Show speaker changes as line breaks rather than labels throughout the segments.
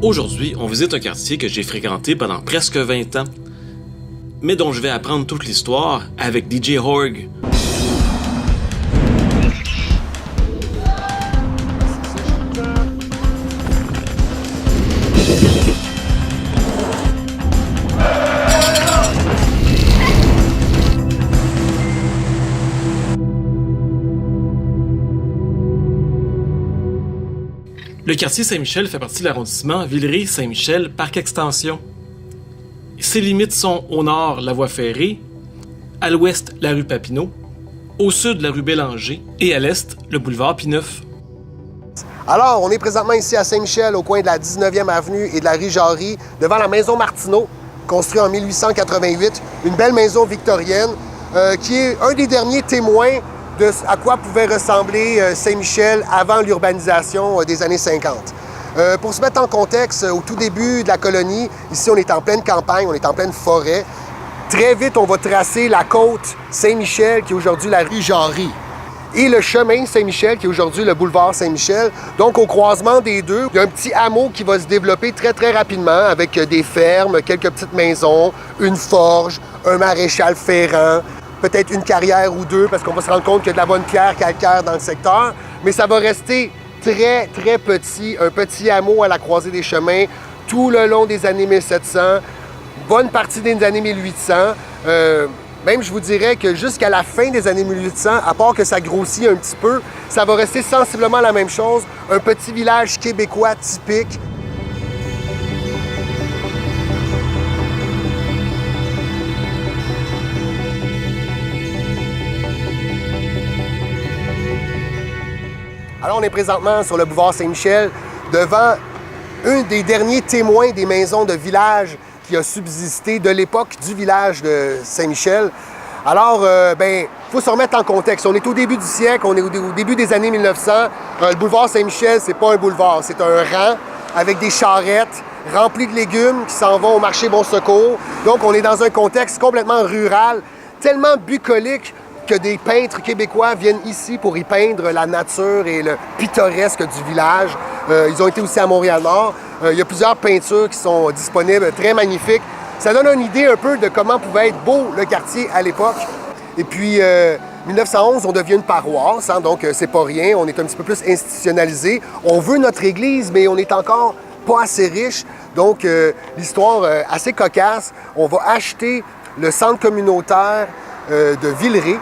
Aujourd'hui, on visite un quartier que j'ai fréquenté pendant presque 20 ans, mais dont je vais apprendre toute l'histoire avec DJ Horg. Le quartier Saint-Michel fait partie de l'arrondissement Villeray-Saint-Michel, Parc Extension. Ses limites sont au nord la voie ferrée, à l'ouest la rue Papineau, au sud la rue Bélanger et à l'est le boulevard Pineuf.
Alors, on est présentement ici à Saint-Michel, au coin de la 19e avenue et de la rue Jarry, devant la maison Martineau, construite en 1888. Une belle maison victorienne qui est un des derniers témoins de à quoi pouvait ressembler Saint-Michel avant l'urbanisation des années 50. Pour se mettre en contexte, au tout début de la colonie, ici on est en pleine campagne, on est en pleine forêt. Très vite, on va tracer la côte Saint-Michel, qui est aujourd'hui la rue Jarry, et le chemin Saint-Michel, qui est aujourd'hui le boulevard Saint-Michel. Donc, au croisement des deux, il y a un petit hameau qui va se développer très, très rapidement avec des fermes, quelques petites maisons, une forge, un maréchal ferrant, peut-être une carrière ou deux, parce qu'on va se rendre compte qu'il y a de la bonne pierre calcaire dans le secteur, mais ça va rester très, très petit, un petit hameau à la croisée des chemins, tout le long des années 1700, bonne partie des années 1800. Même, je vous dirais que jusqu'à la fin des années 1800, à part que ça grossit un petit peu, ça va rester sensiblement la même chose, un petit village québécois typique. Alors, on est présentement sur le boulevard Saint-Michel, devant un des derniers témoins des maisons de village qui a subsisté de l'époque du village de Saint-Michel. Alors, il faut se remettre en contexte. On est au début du siècle, on est au début des années 1900. Le boulevard Saint-Michel, c'est pas un boulevard, c'est un rang avec des charrettes remplies de légumes qui s'en vont au marché Bon Secours. Donc, on est dans un contexte complètement rural, tellement bucolique que des peintres québécois viennent ici pour y peindre la nature et le pittoresque du village. Ils ont été aussi à Montréal-Nord. Il y a plusieurs peintures qui sont disponibles, très magnifiques. Ça donne une idée un peu de comment pouvait être beau le quartier à l'époque. Et puis, 1911, on devient une paroisse, hein, donc c'est pas rien. On est un petit peu plus institutionnalisé. On veut notre église, mais on n'est encore pas assez riche. Donc, l'histoire assez cocasse. On va acheter le centre communautaire de Villeray,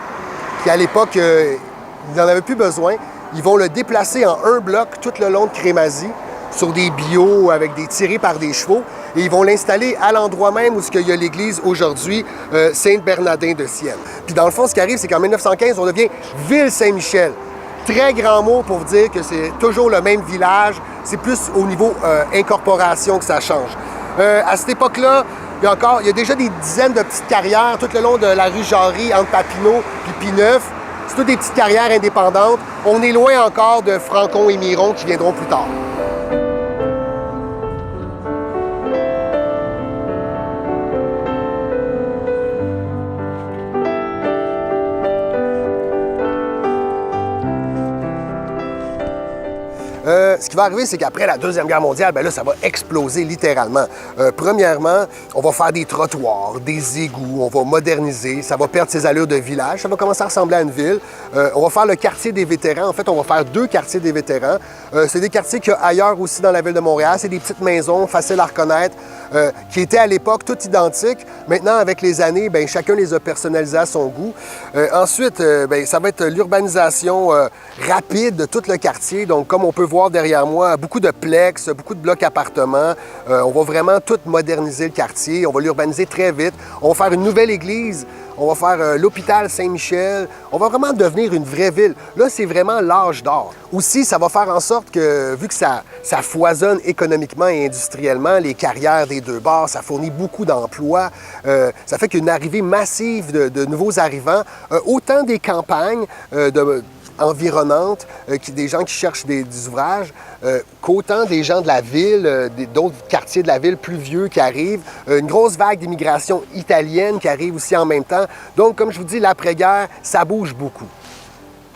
qui à l'époque, ils n'en avaient plus besoin. Ils vont le déplacer en un bloc tout le long de Crémazie, sur des bio avec des tirés par des chevaux, et ils vont l'installer à l'endroit même où il y a l'église aujourd'hui, Sainte-Bernardin de Sienne. Puis dans le fond, ce qui arrive, c'est qu'en 1915, on devient Ville-Saint-Michel. Très grand mot pour dire que c'est toujours le même village, c'est plus au niveau incorporation que ça change. À cette époque-là, il y a déjà des dizaines de petites carrières tout le long de la rue Jarry, entre Papineau et Pineuf. C'est toutes des petites carrières indépendantes. On est loin encore de Francon et Miron qui viendront plus tard. Ce qui va arriver, c'est qu'après la Deuxième Guerre mondiale, là, ça va exploser littéralement. Premièrement, on va faire des trottoirs, des égouts, on va moderniser, ça va perdre ses allures de village, ça va commencer à ressembler à une ville. On va faire le quartier des vétérans. En fait, on va faire 2 quartiers des vétérans. C'est des quartiers qu'il y a ailleurs aussi dans la ville de Montréal. C'est des petites maisons faciles à reconnaître, qui étaient à l'époque toutes identiques. Maintenant, avec les années, chacun les a personnalisées à son goût. Ensuite, ça va être l'urbanisation rapide de tout le quartier. Donc, comme on peut voir derrière moi, beaucoup de plex, beaucoup de blocs appartements. On va vraiment tout moderniser le quartier. On va l'urbaniser très vite. On va faire une nouvelle église. On va faire l'hôpital Saint-Michel. On va vraiment devenir une vraie ville. Là, c'est vraiment l'âge d'or. Aussi, ça va faire en sorte que, vu que ça foisonne économiquement et industriellement, les carrières des deux bords, ça fournit beaucoup d'emplois. Ça fait qu'une arrivée massive de nouveaux arrivants, autant des campagnes environnantes, des gens qui cherchent des ouvrages, qu'autant des gens de la ville, d'autres quartiers de la ville plus vieux qui arrivent. Une grosse vague d'immigration italienne qui arrive aussi en même temps. Donc, comme je vous dis, l'après-guerre, ça bouge beaucoup.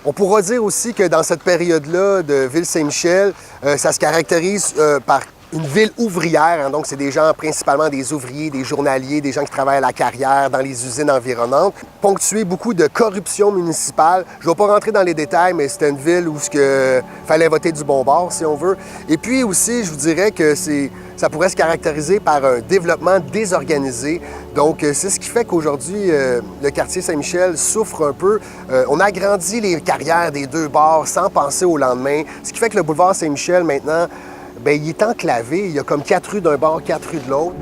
On pourra dire aussi que dans cette période-là de Ville-Saint-Michel, ça se caractérise par une ville ouvrière, hein, donc c'est des gens, principalement des ouvriers, des journaliers, des gens qui travaillent à la carrière dans les usines environnantes, ponctué beaucoup de corruption municipale. Je ne vais pas rentrer dans les détails, mais c'était une ville où il fallait voter du bon bord, si on veut. Et puis aussi, je vous dirais que ça pourrait se caractériser par un développement désorganisé. Donc, c'est ce qui fait qu'aujourd'hui, le quartier Saint-Michel souffre un peu. On a agrandi les carrières des deux bords sans penser au lendemain, ce qui fait que le boulevard Saint-Michel, maintenant, bien, il est enclavé. Il y a comme 4 rues d'un bord, 4 rues de l'autre.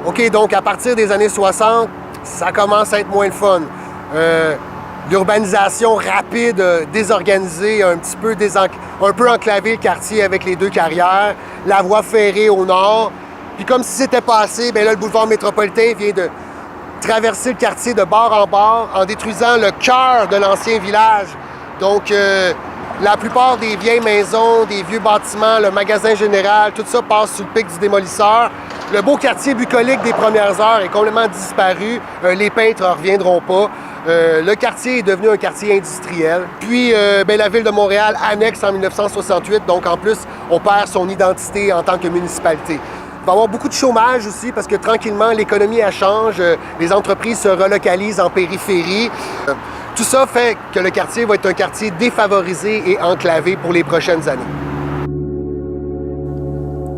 OK, donc à partir des années 60, ça commence à être moins le fun. L'urbanisation rapide, désorganisée, un peu enclavé le quartier avec les deux carrières, la voie ferrée au nord. Puis comme si c'était pas assez, bien là, le boulevard métropolitain vient de traverser le quartier de bord en bord en détruisant le cœur de l'ancien village. Donc, la plupart des vieilles maisons, des vieux bâtiments, le magasin général, tout ça passe sous le pic du démolisseur. Le beau quartier bucolique des premières heures est complètement disparu. Les peintres ne reviendront pas. Le quartier est devenu un quartier industriel. Puis, la ville de Montréal annexe en 1968. Donc, en plus, on perd son identité en tant que municipalité. Il va y avoir beaucoup de chômage aussi parce que tranquillement, l'économie elle change, les entreprises se relocalisent en périphérie. Tout ça fait que le quartier va être un quartier défavorisé et enclavé pour les prochaines années.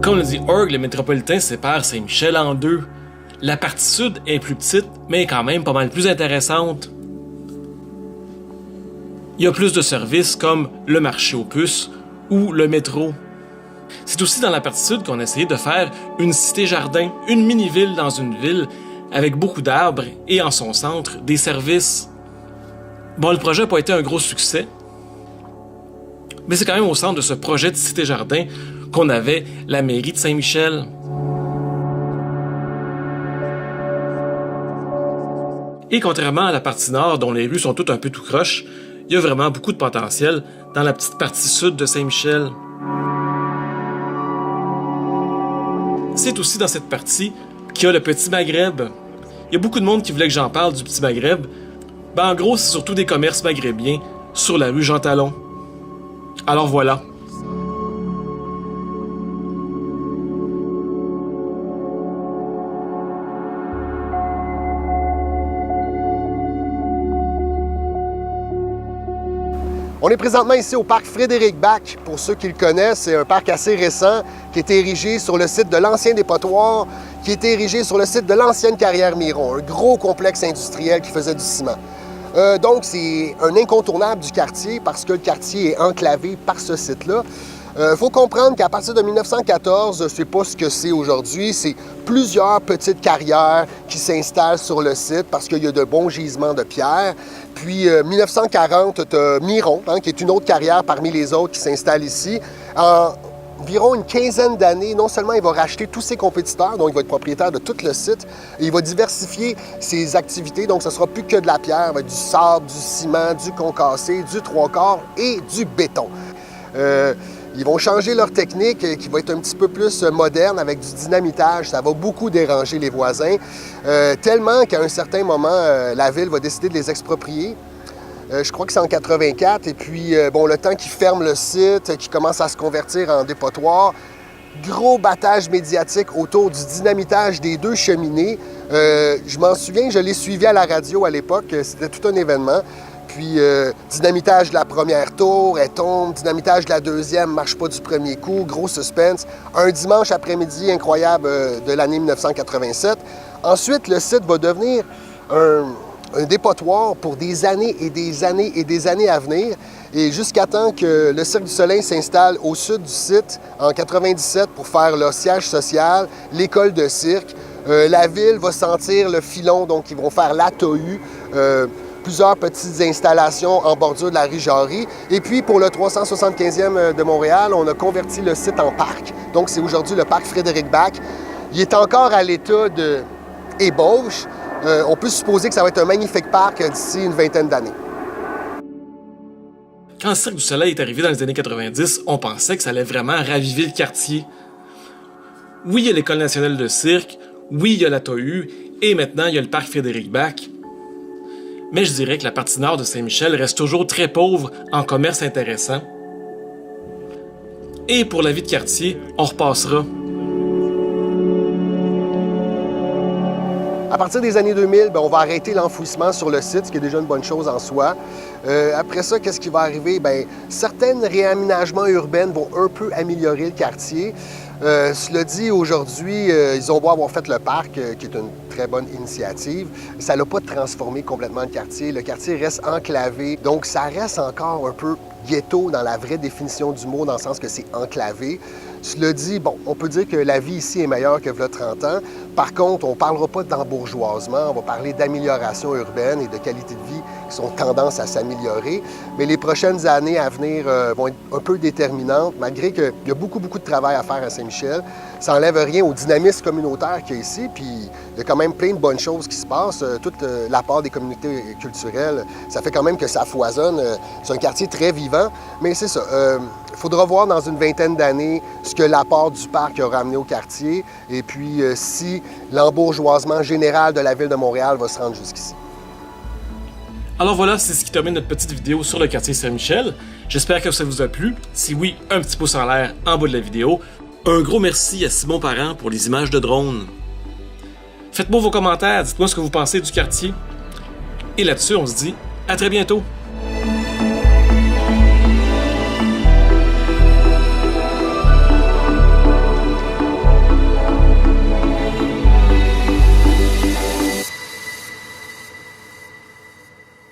Comme le dit Org, le métropolitain sépare Saint-Michel en deux. La partie sud est plus petite, mais quand même pas mal plus intéressante. Il y a plus de services comme le marché aux puces ou le métro. C'est aussi dans la partie sud qu'on a essayé de faire une cité-jardin, une mini-ville dans une ville, avec beaucoup d'arbres et en son centre, des services. Bon, le projet n'a pas été un gros succès, mais c'est quand même au centre de ce projet de cité-jardin qu'on avait la mairie de Saint-Michel. Et contrairement à la partie nord, dont les rues sont toutes un peu tout croche, il y a vraiment beaucoup de potentiel dans la petite partie sud de Saint-Michel. C'est aussi dans cette partie qu'il y a le Petit Maghreb. Il y a beaucoup de monde qui voulait que j'en parle du Petit Maghreb. En gros, c'est surtout des commerces maghrébiens sur la rue Jean Talon. Alors voilà.
On est présentement ici au parc Frédéric-Bac. Pour ceux qui le connaissent, c'est un parc assez récent qui a été érigé sur le site de l'ancien dépotoir, qui a été érigé sur le site de l'ancienne carrière Miron, un gros complexe industriel qui faisait du ciment. Donc, c'est un incontournable du quartier parce que le quartier est enclavé par ce site-là. Il faut comprendre qu'à partir de 1914, c'est pas ce que c'est aujourd'hui, c'est plusieurs petites carrières qui s'installent sur le site parce qu'il y a de bons gisements de pierre. Puis, 1940, tu as Miron, qui est une autre carrière parmi les autres qui s'installe ici. En environ une quinzaine d'années, non seulement il va racheter tous ses compétiteurs, donc il va être propriétaire de tout le site, et il va diversifier ses activités, donc ce ne sera plus que de la pierre, il va être du sable, du ciment, du concassé, du trois-quarts et du béton. Ils vont changer leur technique qui va être un petit peu plus moderne avec du dynamitage. Ça va beaucoup déranger les voisins, tellement qu'à un certain moment, la ville va décider de les exproprier. Je crois que c'est en 84. Et puis, le temps qu'ils ferment le site, qu'ils commencent à se convertir en dépotoir, gros battage médiatique autour du dynamitage des deux cheminées. Je m'en souviens, je l'ai suivi à la radio à l'époque. C'était tout un événement. Puis, dynamitage de la première tour, elle tombe. Dynamitage de la deuxième, marche pas du premier coup. Gros suspense. Un dimanche après-midi incroyable de l'année 1987. Ensuite, le site va devenir un dépotoir pour des années et des années et des années à venir. Et jusqu'à temps que le Cirque du Soleil s'installe au sud du site en 97 pour faire leur siège social, l'école de cirque. La ville va sentir le filon, donc ils vont faire l'ATOU. Plusieurs petites installations en bordure de la rue Jarry. Et puis, pour le 375e de Montréal, on a converti le site en parc. Donc, c'est aujourd'hui le parc Frédéric-Bac. Il est encore à l'état d'ébauche. On peut supposer que ça va être un magnifique parc d'ici une vingtaine d'années.
Quand le Cirque du Soleil est arrivé dans les années 90, on pensait que ça allait vraiment raviver le quartier. Oui, il y a l'École nationale de cirque. Oui, il y a la TOU, et maintenant il y a le parc Frédéric-Bach. Mais je dirais que la partie nord de Saint-Michel reste toujours très pauvre en commerce intéressant. Et pour la vie de quartier, on repassera.
À partir des années 2000, on va arrêter l'enfouissement sur le site, ce qui est déjà une bonne chose en soi. Après ça, qu'est-ce qui va arriver? Certains réaménagements urbains vont un peu améliorer le quartier. Cela dit, aujourd'hui, ils ont beau avoir fait le parc, qui est une très bonne initiative. Ça n'a pas transformé complètement le quartier. Le quartier reste enclavé, donc ça reste encore un peu ghetto dans la vraie définition du mot, dans le sens que c'est enclavé. Cela dit, on peut dire que la vie ici est meilleure que il y a 30 ans. Par contre, on ne parlera pas d'embourgeoisement, on va parler d'amélioration urbaine et de qualité de vie qui sont tendance à s'améliorer. Mais les prochaines années à venir vont être un peu déterminantes, malgré qu'il y a beaucoup de travail à faire à Saint-Michel. Ça n'enlève rien au dynamisme communautaire qu'il y a ici, puis il y a quand même plein de bonnes choses qui se passent. Toute la part des communautés culturelles, ça fait quand même que ça foisonne. C'est un quartier très vivant, mais c'est ça. Il faudra voir dans une vingtaine d'années ce que l'apport du parc aura amené au quartier et puis si l'embourgeoisement général de la ville de Montréal va se rendre jusqu'ici.
Alors voilà, c'est ce qui termine notre petite vidéo sur le quartier Saint-Michel. J'espère que ça vous a plu. Si oui, un petit pouce en l'air en bas de la vidéo. Un gros merci à Simon Parent pour les images de drone. Faites-moi vos commentaires, dites-moi ce que vous pensez du quartier. Et là-dessus, on se dit à très bientôt.